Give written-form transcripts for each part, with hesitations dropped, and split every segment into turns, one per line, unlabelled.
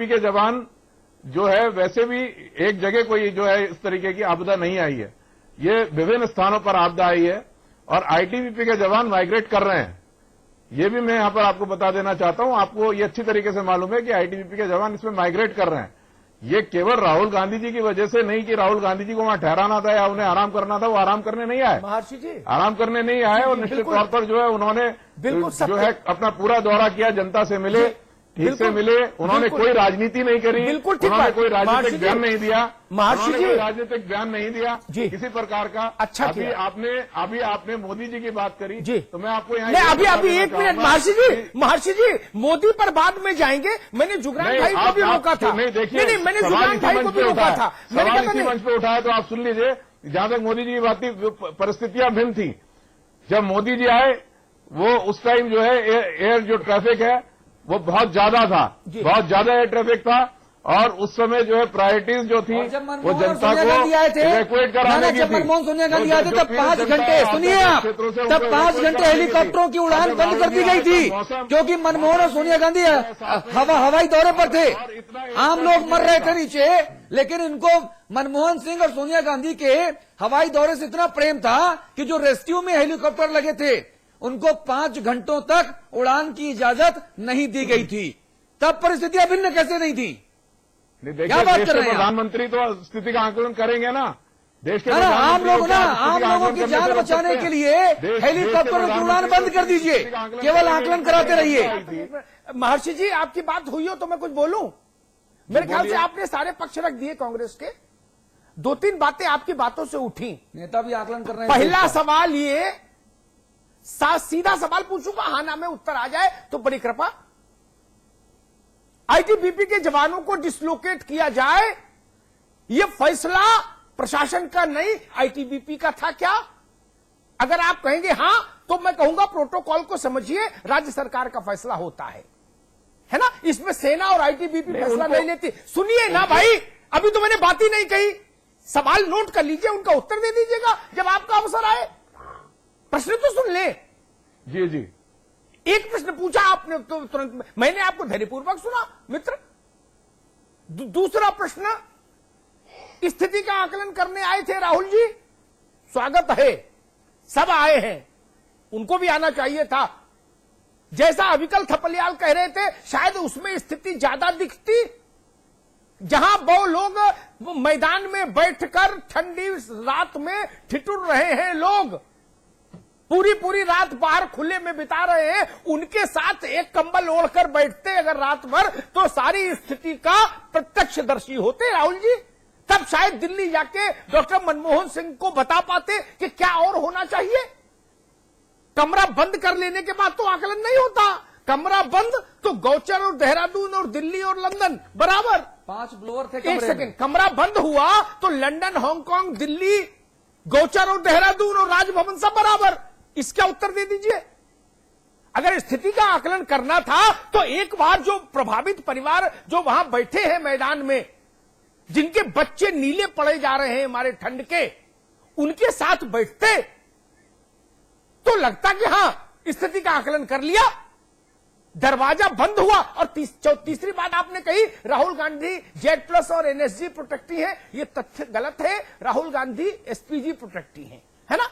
ITBP के जवान जो है वैसे भी एक जगह कोई जो है इस तरीके की आपदा नहीं आई है, ये विभिन्न स्थानों पर आपदा आई है और आईटीबीपी के जवान माइग्रेट कर रहे हैं। ये भी मैं यहां पर आपको बता देना चाहता हूं, आपको ये अच्छी तरीके से मालूम है कि आईटीबीपी के जवान इसमें माइग्रेट कर रहे हैं। ये केवल राहुल गांधी जी की वजह से नहीं कि राहुल गांधी जी को वहां ठहराना था या उन्हें आराम करना था, वो आराम करने नहीं आए,
महर्षि जी
आराम करने नहीं आए और निश्चित तौर पर जो है उन्होंने जो है अपना पूरा दौरा किया, जनता से मिले, ठीक से मिले, उन्होंने कोई राजनीति नहीं करी,
बिल्कुल ठीक,
उन्होंने कोई राजनीतिक बयान नहीं दिया,
महर्षि जी
कोई राजनीतिक बयान नहीं दिया किसी प्रकार का।
अच्छा
अभी आपने मोदी जी की बात करी
जी,
तो मैं आपको यहाँ
अभी एक मिनट महर्षि जी मोदी पर बाद में जाएंगे। मैंने जुगरान भाई को भी रोका था,
नहीं देखिए,
मैंने जुगरान भाई को भी रोका था,
मैंने इसी मंच पे उठाया तो आप सुन लीजिए। जहां तक मोदी जी की बात थी, परिस्थितियां भिन्न थी। जब मोदी जी आए वो उस टाइम जो है एयर जो ट्रैफिक है वो बहुत ज्यादा था, बहुत ज्यादा एयर ट्रैफिक था और उस समय जो है प्रायोरिटीज जो थी वो जनता को इवैक्यूएट कराने की थी।
जब मनमोहन सोनिया गांधी आए थे तब 5 घंटे, सुनिए आप, तब 5 घंटे हेलीकॉप्टरों की उड़ान बंद कर दी गई थी क्योंकि मनमोहन और सोनिया गांधी हवाई दौरे पर थे। आम लोग मर रहे थे नीचे, लेकिन इनको मनमोहन सिंह और सोनिया गांधी के हवाई दौरे से इतना प्रेम था कि जो रेस्क्यू में हेलीकॉप्टर लगे थे उनको 5 घंटों तक उड़ान की इजाजत नहीं दी गई थी। तब परिस्थितियां भिन्न कैसे नहीं थी? क्या बात कर रहे हैं?
प्रधानमंत्री तो स्थिति का आकलन करेंगे ना, देश के
आम लोगों की जान बचाने के लिए हेलीकॉप्टर की उड़ान बंद कर दीजिए, केवल आकलन कराते रहिए। महर्षि जी आपकी बात हुई हो तो मैं कुछ बोलूं? मेरे ख्याल से आपने सारे पक्ष रख दिए कांग्रेस के। 2-3 बातें आपकी बातों से उठी,
नेता भी आकलन कर रहे हैं।
पहला सवाल ये, सीधा सवाल पूछूंगा, हाँ ना में उत्तर आ जाए तो बड़ी कृपा। आईटीबीपी के जवानों को डिसलोकेट किया जाए, यह फैसला प्रशासन का नहीं आईटीबीपी का था क्या? अगर आप कहेंगे हां तो मैं कहूंगा प्रोटोकॉल को समझिए, राज्य सरकार का फैसला होता है ना, इसमें सेना और आईटीबीपी फैसला नहीं लेती। सुनिए ना भाई, अभी तो मैंने बात ही नहीं कही, सवाल नोट कर लीजिए, उनका उत्तर दे दीजिएगा जब आपका अवसर आए। प्रश्न तो सुन ले।
जी जी,
एक प्रश्न पूछा आपने तो तुरंत मैंने आपको धैर्यपूर्वक सुना मित्र। दूसरा प्रश्न, स्थिति का आकलन करने आए थे राहुल जी, स्वागत है, सब आए हैं, उनको भी आना चाहिए था। जैसा अविकल थपलियाल कह रहे थे, शायद उसमें स्थिति ज्यादा दिखती, जहां वो लोग मैदान में बैठकर ठंडी रात में ठिठुर रहे हैं, लोग पूरी रात बाहर खुले में बिता रहे हैं, उनके साथ एक कंबल ओढ़कर बैठते अगर रात भर तो सारी स्थिति का प्रत्यक्षदर्शी होते राहुल जी। तब शायद दिल्ली जाके डॉक्टर मनमोहन सिंह को बता पाते कि क्या और होना चाहिए। कमरा बंद कर लेने के बाद तो आकलन नहीं होता, कमरा बंद तो गौचर और देहरादून और दिल्ली और लंदन बराबर
5 ब्लोअर थे।
एक सेकंड, कमरा बंद हुआ तो लंदन, हांगकांग, दिल्ली, गौचर और देहरादून और राजभवन सब बराबर। इसका उत्तर दे दीजिए। अगर स्थिति का आकलन करना था तो एक बार जो प्रभावित परिवार जो वहां बैठे हैं मैदान में, जिनके बच्चे नीले पड़े जा रहे हैं हमारे ठंड के, उनके साथ बैठते तो लगता कि हां स्थिति का आकलन कर लिया। दरवाजा बंद हुआ। और तीसरी बात आपने कही, राहुल गांधी जेड प्लस और एनएसजी प्रोटेक्टी है, यह तथ्य गलत है। राहुल गांधी एसपीजी प्रोटेक्टी है ना,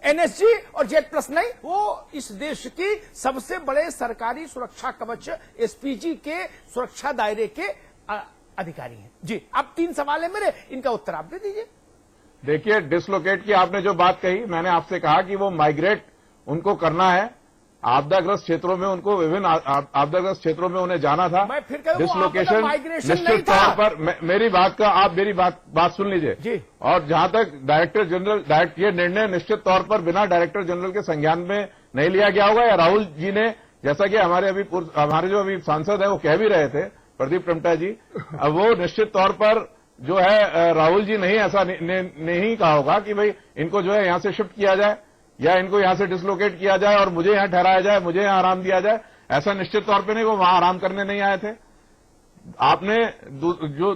एनएसजी और जेड प्लस नहीं। वो इस देश की सबसे बड़े सरकारी सुरक्षा कवच एसपीजी के सुरक्षा दायरे के अधिकारी हैं। जी, अब 3 सवाल है मेरे, इनका उत्तर आप दे दीजिए।
देखिए, डिसलोकेट की आपने जो बात कही, मैंने आपसे कहा कि वो माइग्रेट उनको करना है, आपदाग्रस्त क्षेत्रों में उनको विभिन्न आपदाग्रस्त क्षेत्रों में उन्हें जाना था। डिसलोकेशन निश्चित तौर पर मेरी बात सुन लीजिए। और जहां तक डायरेक्टर जनरल ये निर्णय निश्चित तौर पर बिना डायरेक्टर जनरल के संज्ञान में नहीं लिया गया होगा, या राहुल जी ने, जैसा कि हमारे जो अभी सांसद है वो कह भी रहे थे, प्रदीप टमटा जी, वो निश्चित तौर पर जो है राहुल जी नहीं ऐसा नहीं कहा होगा कि भाई इनको जो है यहां से शिफ्ट किया जाए या इनको यहां से डिसलोकेट किया जाए और मुझे यहां ठहराया जाए, मुझे यहां आराम दिया जाए। ऐसा निश्चित तौर पे नहीं, वो वहां आराम करने नहीं आए थे। आपने जो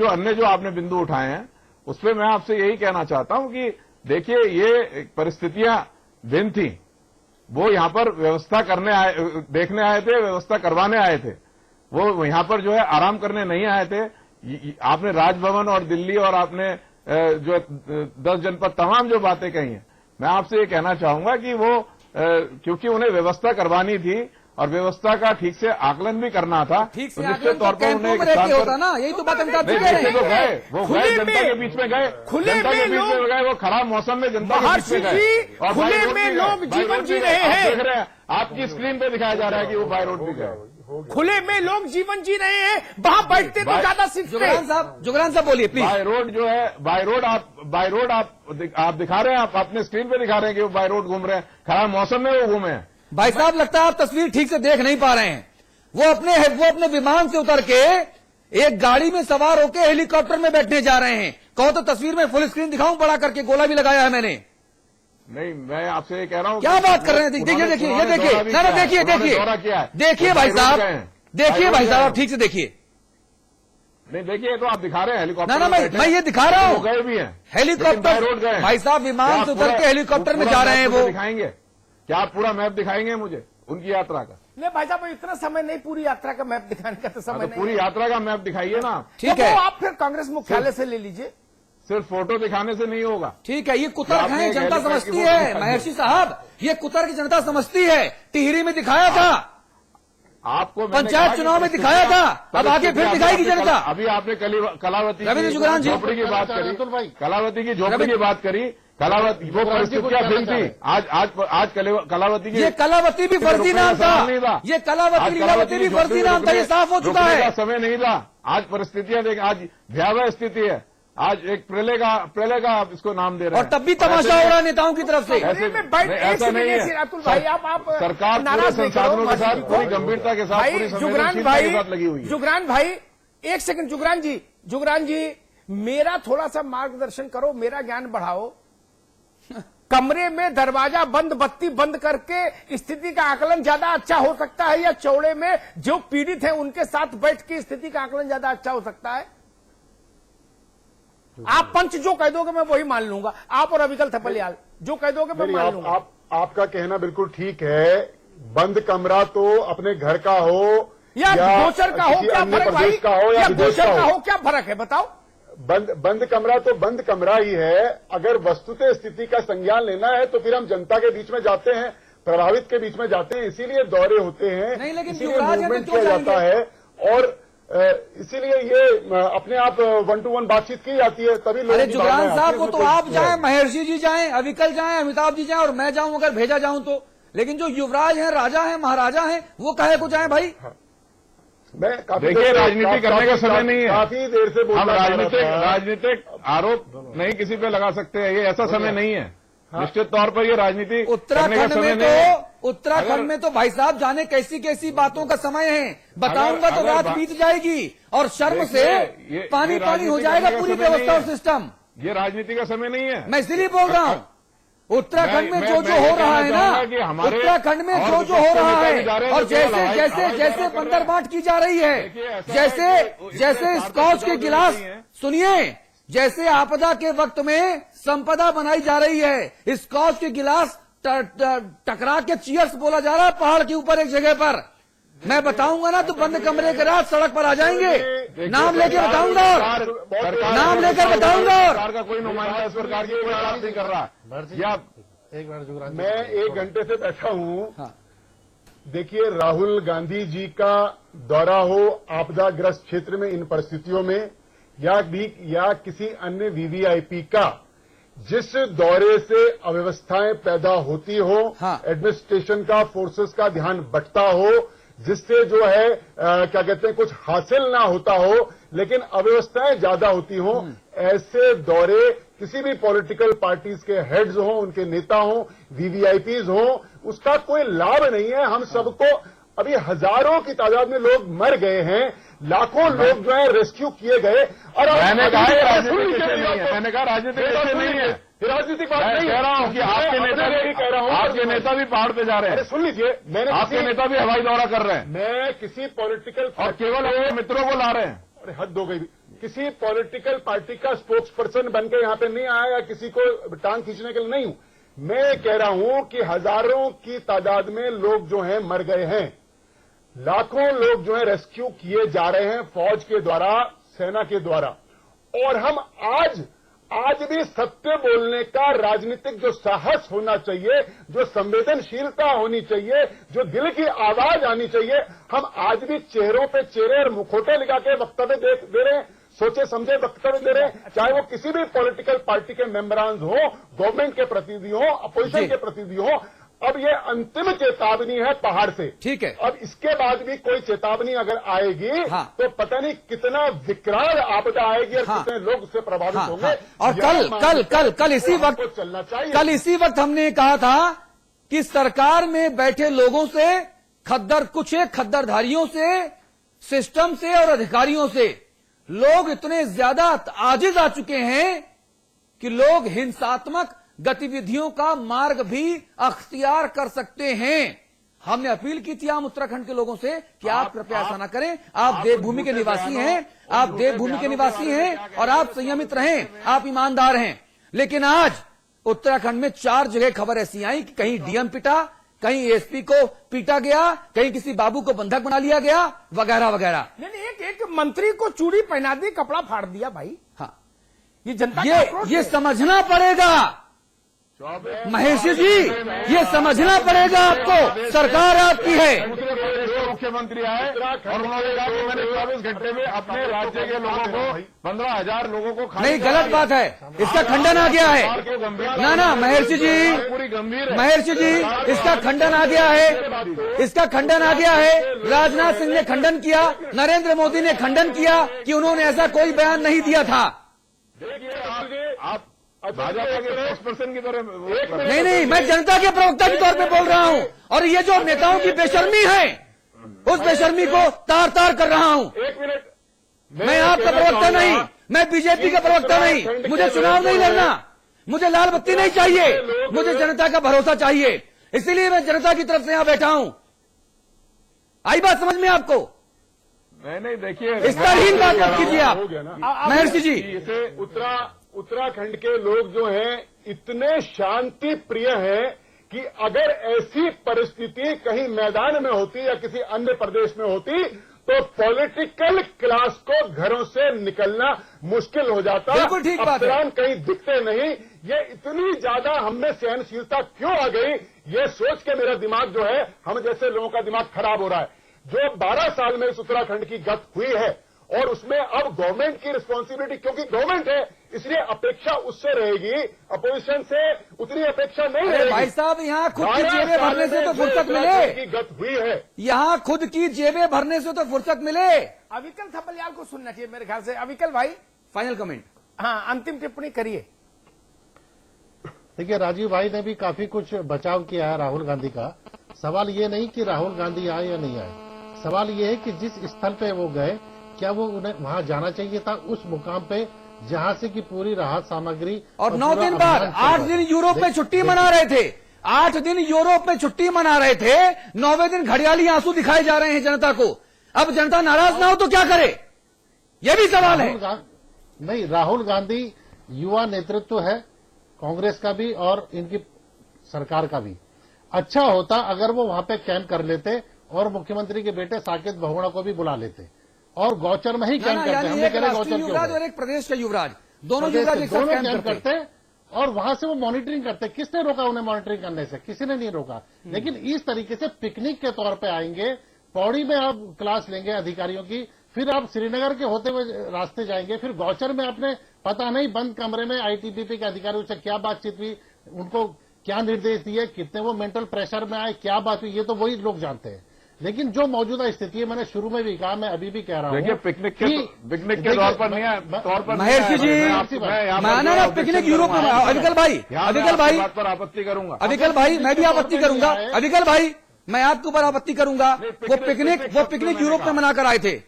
अन्य जो आपने बिंदु उठाए हैं उस पर मैं आपसे यही कहना चाहता हूं कि देखिए, ये परिस्थितियां भिन्न थी। वो यहां पर व्यवस्था करने देखने आए थे, व्यवस्था करवाने आए थे। वो यहाँ पर जो है आराम करने नहीं आए थे। आपने राजभवन और दिल्ली और आपने जो 10 जनपद तमाम जो बातें कही हैं, मैं आपसे ये कहना चाहूंगा कि वो क्योंकि उन्हें व्यवस्था करवानी थी और व्यवस्था का ठीक से आकलन भी करना था,
ठीक से
तो निश्चित तौर पर
कैंपों
उन्हें
में रह के होता ना, यही तो बात हम
नहीं,
कह रहे
तो
हैं।
गए, वो गए जनता के बीच में गए, जनता के बीच में गए, वो खराब मौसम में जनता के बीच में गए और
खुले में लोग जीवन जी रहे हैं।
देख रहे हैं आपकी स्क्रीन पे दिखाया जा रहा है कि वो बाय रोड भी गए,
खुले में लोग जीवन जी रहे हैं, वहां बैठते तो ज्यादा सीखते।
जुगरान साहब बोलिए प्लीज।
बाय रोड जो है, बाय रोड आप दिखा रहे हैं, आप अपने स्क्रीन पे दिखा रहे हैं कि वो बाय रोड घूम रहे हैं, खराब मौसम में वो घूमे हैं।
भाई साहब लगता है आप तस्वीर ठीक से देख नहीं पा रहे हैं। वो अपने विमान से उतर के एक गाड़ी में सवार होकर हेलीकॉप्टर में बैठने जा रहे हैं। कहो तो तस्वीर में फुल स्क्रीन दिखाऊं बड़ा करके, गोला भी लगाया है मैंने।
नहीं, मैं आपसे ये कह रहा हूँ
क्या बात कर रहे हैं? देखिए देखिए ये देखिए, ना ना देखिए देखिए भाई साहब, देखिए भाई साहब, ठीक से देखिए।
नहीं देखिए, तो आप दिखा रहे हैं हेलीकॉप्टर।
ना मैं ये दिखा रहा हूँ,
गए भी हैं
हेलीकॉप्टर
रोड गए
भाई साहब, विमान से उतर के हेलीकॉप्टर में जा रहे हैं वो।
दिखाएंगे क्या आप पूरा मैप दिखाएंगे मुझे उनकी यात्रा का?
नहीं भाई साहब, इतना समय नहीं पूरी यात्रा का मैप दिखाने का तो समय नहीं।
पूरी यात्रा का मैप दिखाइए ना।
ठीक है,
आप फिर कांग्रेस मुख्यालय से ले लीजिए।
सिर्फ फोटो दिखाने से नहीं होगा।
ठीक है, ये कुतर्क है, जनता समझती है महर्षि साहब, ये कुतर्क जनता समझती है। टिहरी में दिखाया था,
आपको
पंचायत चुनाव में दिखाया था, अब आगे फिर दिखाएगी जनता।
अभी आपने कलावती
रविंद्र जुगरान जी
झोपड़ी की बात करी, कलावती की झोपड़ी की बात करी, कलावती वो परिस्थितियां भिन्न थी। आज कलावती की,
ये कलावती भी फर्जी नाम था, ये कलावती भी फर्जी नाम था, ये साफ हो चुका है।
समय नहीं था, आज परिस्थितियां देख, आज भयावह स्थिति है, आज एक प्रलय का इसको नाम दे रहे हैं।
और तब भी तमाशा हो रहा है नेताओं की तरफ से।
ऐसा नहीं है,
अतुल भाई, आप
सरकार पूरे संसाधनों के साथ, पूरी गंभीरता के साथ, पूरी संवेदनशीलता के साथ लगी हुई है।
जुगरान भाई, एक सेकंड, जुगरान जी मेरा थोड़ा सा मार्गदर्शन करो, मेरा ज्ञान बढ़ाओ। कमरे में दरवाजा बंद, बत्ती बंद करके स्थिति का आकलन ज्यादा अच्छा हो सकता है, या चौड़े में जो पीड़ित हैं उनके साथ बैठ के स्थिति का आकलन ज्यादा अच्छा हो सकता है? आप पंच जो कह दोगे मैं वही मान लूंगा, आप और अविकल थपलियाल जो कह दोगे मैं मान लूंगा।
आपका कहना बिल्कुल ठीक है। बंद कमरा तो अपने घर का हो
या गोचर का हो, क्या फर्क भाई? या गोचर का हो, क्या फर्क है बताओ?
बंद कमरा तो बंद कमरा ही है। अगर वस्तुतः स्थिति का संज्ञान लेना है तो फिर हम जनता के बीच में जाते हैं, प्रभावित के बीच में जाते हैं, इसीलिए दौरे होते हैं,
नहीं, लेकिन
इसीलिए मूवमेंट किया जाता है और इसीलिए ये अपने आप 1-to-1 बातचीत की जाती है, तभी लोग।
अरे जुगरान साहब, वो तो आप जाएं, महर्षि जी जाएं, अविकल जाएं, अमिताभ जी जाएं और मैं जाऊं अगर भेजा जाऊं तो, लेकिन जो युवराज हैं, राजा हैं, महाराजा हैं, वो कहे को जाएं भाई।
मैं
देखिए, राजनीति करने का समय नहीं है,
काफी देर से बोल
हम
रहा
राजनीतिक आरोप नहीं किसी पे लगा सकते हैं, ये ऐसा समय नहीं है। निश्चित तौर पर ये राजनीति
उत्तराखंड में तो भाई साहब जाने कैसी कैसी बातों का समय है, बताऊंगा तो रात बीत जाएगी और शर्म से पानी पानी हो जाएगा पूरी व्यवस्था और सिस्टम।
ये राजनीति का समय नहीं है,
मैं इसलिए बोल रहा हूँ। उत्तराखंड में जो हो रहा है ना, उत्तराखंड में जो हो रहा है, और जैसे बंदर बांट की जा रही है, जैसे स्कॉच के गिलास, सुनिए, जैसे आपदा के वक्त में संपदा बनाई जा रही है, स्कॉच के गिलास टकरा के चीयर्स बोला जा रहा है पहाड़ के ऊपर एक जगह पर। मैं बताऊंगा ना तो बंद कमरे के रात सड़क पर आ जाएंगे, नाम लेकर बताऊंगा, नाम लेकर बताऊंगा।
सरकार का कोई नुमाइंदा इस प्रकार की कोई बात नहीं कर रहा।
मैं 1 घंटे से बैठा हूँ। हाँ। देखिए, राहुल गांधी जी का दौरा हो आपदाग्रस्त क्षेत्र में इन परिस्थितियों में, या किसी अन्य वीवीआईपी का, जिस दौरे से अव्यवस्थाएं पैदा होती हो, हाँ। एडमिनिस्ट्रेशन का, फोर्सेस का ध्यान बंटता हो, जिससे जो है क्या कहते हैं, कुछ हासिल ना होता हो लेकिन अव्यवस्थाएं ज्यादा होती हो, ऐसे दौरे किसी भी पॉलिटिकल पार्टीज के हेड्स हो, उनके नेता हो, वीवीआईपीज हो, उसका कोई लाभ नहीं है। हम सबको, अभी हजारों की तादाद में लोग मर गए हैं, लाखों लोग जो है रेस्क्यू किए गए। और
मैंने कहा राजनीतिक नहीं है,
राजनीतिक बात नहीं
कह रहा हूँ कि आपके नेता भी कह रहा हूँ, आपके नेता भी पहाड़ पे जा रहे हैं।
सुन लीजिए, मैंने
आपके नेता भी हवाई दौरा कर रहे हैं।
मैं किसी पॉलिटिकल
और केवल वो मित्रों को ला रहे हैं।
अरे हद हो गई। किसी पॉलिटिकल पार्टी का स्पोक्स पर्सन बनकर यहां पे नहीं आया या किसी को टांग खींचने के लिए नहीं हूं। मैं कह रहा हूं कि हजारों की तादाद में लोग जो हैं मर गए हैं। लाखों लोग जो है रेस्क्यू किए जा रहे हैं फौज के द्वारा, सेना के द्वारा। और हम आज भी सत्य बोलने का राजनीतिक जो साहस होना चाहिए, जो संवेदनशीलता होनी चाहिए, जो दिल की आवाज आनी चाहिए, हम आज भी चेहरों पे चेहरे और मुखौटे लगा के वक्तव्य दे रहे हैं, सोचे समझे वक्तव्य दे रहे हैं, चाहे वो किसी भी पॉलिटिकल पार्टी के मेंबरान हो, गवर्नमेंट के प्रतिनिधि हो, अपोजिशन के प्रतिनिधि हो। अब ये अंतिम चेतावनी है पहाड़ से।
ठीक है।
अब इसके बाद भी कोई चेतावनी अगर आएगी तो पता नहीं कितना विकराल आपदा आएगी और कितने लोग उससे प्रभावित होंगे।
और कल इसी वक्त
चलना चाहिए।
कल इसी वक्त हमने कहा था कि सरकार में बैठे लोगों से, खद्दरधारियों से, सिस्टम से और अधिकारियों से लोग इतने ज्यादा आजिज आ चुके हैं कि लोग हिंसात्मक गतिविधियों का मार्ग भी अख्तियार कर सकते हैं। हमने अपील की थी आम उत्तराखंड के लोगों से कि आप कृपया ऐसा ना करें। आप देवभूमि के निवासी हैं, आप देवभूमि के निवासी हैं और आप संयमित रहें, आप ईमानदार हैं। लेकिन आज उत्तराखंड में 4 जगह खबर ऐसी आई कि कहीं डीएम पिटा, कहीं एसपी को पीटा गया, कहीं किसी बाबू को बंधक बना लिया गया, वगैरह वगैरह।
नहीं, एक मंत्री को चूड़ी पहना दी, कपड़ा फाड़ दिया भाई।
हाँ,
ये जनता
ये समझना पड़ेगा महेशी जी, ये समझना पड़ेगा आपको। सरकार आपकी है।
मुख्यमंत्री आए और उन्होंने कहा कि मैंने 24 घंटे में अपने राज्य के लोगों को 15,000 लोगों को
नहीं, गलत बात है, इसका खंडन आ गया है। ना महेशी जी,
पूरी गंभीर
महेशी जी, इसका खंडन आ गया है, इसका खंडन आ गया है। राजनाथ सिंह ने खंडन किया, नरेंद्र मोदी ने खंडन किया कि उन्होंने ऐसा कोई बयान नहीं दिया था।
देखिए आप भाजपा के स्पोक्सपर्सन की तरह
नहीं, मैं जनता के प्रवक्ता के तौर पे बोल रहा हूं। और ये जो नेताओं की बेशर्मी है, उस बेशर्मी को तार तार कर रहा हूं।
1 मिनट,
मैं आपका प्रवक्ता नहीं, मैं बीजेपी का प्रवक्ता नहीं, मुझे चुनाव नहीं लड़ना, मुझे लाल बत्ती नहीं चाहिए, मुझे जनता का भरोसा चाहिए। इसीलिए मैं जनता की तरफ से यहां बैठा हूं। आई बात समझ में आपको?
नहीं, देखिए
इस तरह बात मत कीजिए आप महर्षि जी।
उत्तराखंड के लोग जो हैं इतने शांति प्रिय हैं कि अगर ऐसी परिस्थिति कहीं मैदान में होती या किसी अन्य प्रदेश में होती तो पॉलिटिकल क्लास को घरों से निकलना मुश्किल हो जाता।
बिल्कुल ठीक बात है।
कहीं दिखते नहीं। ये इतनी ज्यादा हममें सहनशीलता क्यों आ गई, ये सोच के मेरा दिमाग जो है, हम जैसे लोगों का दिमाग खराब हो रहा है। जो 12 साल में इस उत्तराखंड की गत हुई है और उसमें अब गवर्नमेंट की रिस्पॉन्सिबिलिटी, क्योंकि गवर्नमेंट है इसलिए अपेक्षा उससे रहेगी, अपोजिशन से उतनी अपेक्षा नहीं रहेगी।
भाई साहब, यहाँ खुद की जेबें भरने से तो फुर्सत मिले,
की गत हुई है,
यहाँ खुद की जेबें भरने से तो फुर्सत मिले।
अविकल थपलियाल को सुनना चाहिए मेरे ख्याल से। अविकल भाई,
फाइनल कमेंट।
हाँ, अंतिम टिप्पणी करिए।
देखिए, राजीव भाई ने भी काफी कुछ बचाव किया है राहुल गांधी का। सवाल ये नहीं कि राहुल गांधी आए या नहीं आए, सवाल ये है कि जिस स्थल पे वो गए, क्या वो उन्हें वहां जाना चाहिए था, उस मुकाम पे जहां से कि पूरी राहत सामग्री।
और 9 दिन बाद 8 दिन यूरोप में छुट्टी मना रहे थे, 8 दिन यूरोप में छुट्टी मना रहे थे, 9वें दिन घड़ियाली आंसू दिखाए जा रहे हैं जनता को। अब जनता नाराज ना हो तो क्या करे, यह भी सवाल है।
नहीं, राहुल गांधी युवा नेतृत्व है कांग्रेस का भी और इनकी सरकार का भी। अच्छा होता अगर वो वहां पे कैंप कर लेते और मुख्यमंत्री के बेटे साकेत बहुगुणा को भी बुला लेते और गौचर में ही कैंप करते। हम
एक राष्ट्रीय युवराज और एक प्रदेश का युवराज, दोनों युवराज एक साथ कैंप करते
और वहां से वो मॉनिटरिंग करते। किसने रोका उन्हें मॉनिटरिंग करने से? किसी ने नहीं रोका। लेकिन इस तरीके से पिकनिक के तौर पे आएंगे, पौड़ी में आप क्लास लेंगे अधिकारियों की, फिर आप श्रीनगर के होते हुए रास्ते जाएंगे, फिर गौचर में आपने पता नहीं बंद कमरे में आईटीबीपी के अधिकारियों से क्या बातचीत हुई, उनको क्या निर्देश दिए, कितने वो मेंटल प्रेशर में आए, क्या बात हुई, ये तो वही लोग जानते हैं। लेकिन जो मौजूदा स्थिति है, मैंने शुरू में भी कहा, मैं अभी भी कह रहा हूं,
देखिए पिकनिक के तौर पर नहीं है, तौर पर
महेश जी, मैं पिकनिक यूरोप में। अविकल भाई,
बात पर आपत्ति करूंगा।
अविकल भाई, मैं भी आपत्ति करूंगा। अविकल भाई, मैं आपके ऊपर आपत्ति करूंगा। वो पिकनिक यूरोप में मनाकर आए थे,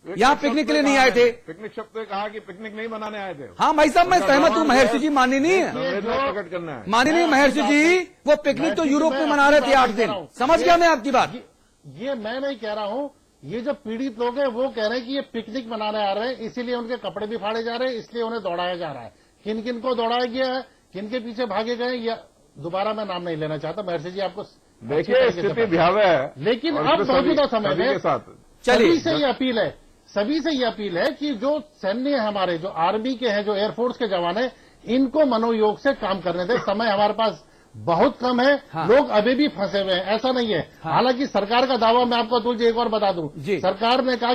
यहाँ पिकनिक के लिए नहीं आए थे।
पिकनिक शब्द कहा कि पिकनिक नहीं मनाने आए थे।
हाँ भाई साहब, मैं सहमत हूँ महर्षि जी, मानी नहीं है,
प्रकट करना है,
मानी नहीं महर्षि जी। वो पिकनिक तो यूरोप में मना रहे थे 8 दिन। समझ गया मैं आपकी बात।
ये मैं नहीं कह रहा हूं, ये जो पीड़ित लोग हैं वो कह रहे हैं कि ये पिकनिक मनाने आ रहे हैं, इसीलिए उनके कपड़े भी फाड़े जा रहे हैं, इसलिए उन्हें दौड़ाया जा रहा है। किन किन को दौड़ाया गया है, किन के पीछे भागे गए, या दोबारा मैं नाम नहीं लेना चाहता। महर्षि जी आपको
देखिए स्थिति भयावह है,
लेकिन
और
अब
इसमें
मौजूदा समय
सभी
में
के साथ
सभी से ये अपील है कि जो सैन्य है हमारे, जो आर्मी के हैं, जो एयरफोर्स के जवान हैं, इनको मनोयोग से काम करने दें। समय हमारे पास बहुत कम है।
हाँ।
लोग अभी भी फंसे हुए हैं, ऐसा नहीं है।
हाँ।
हालांकि सरकार का दावा, मैं आपको अतुल जी एक और बता दूं,
जी।
सरकार ने कहा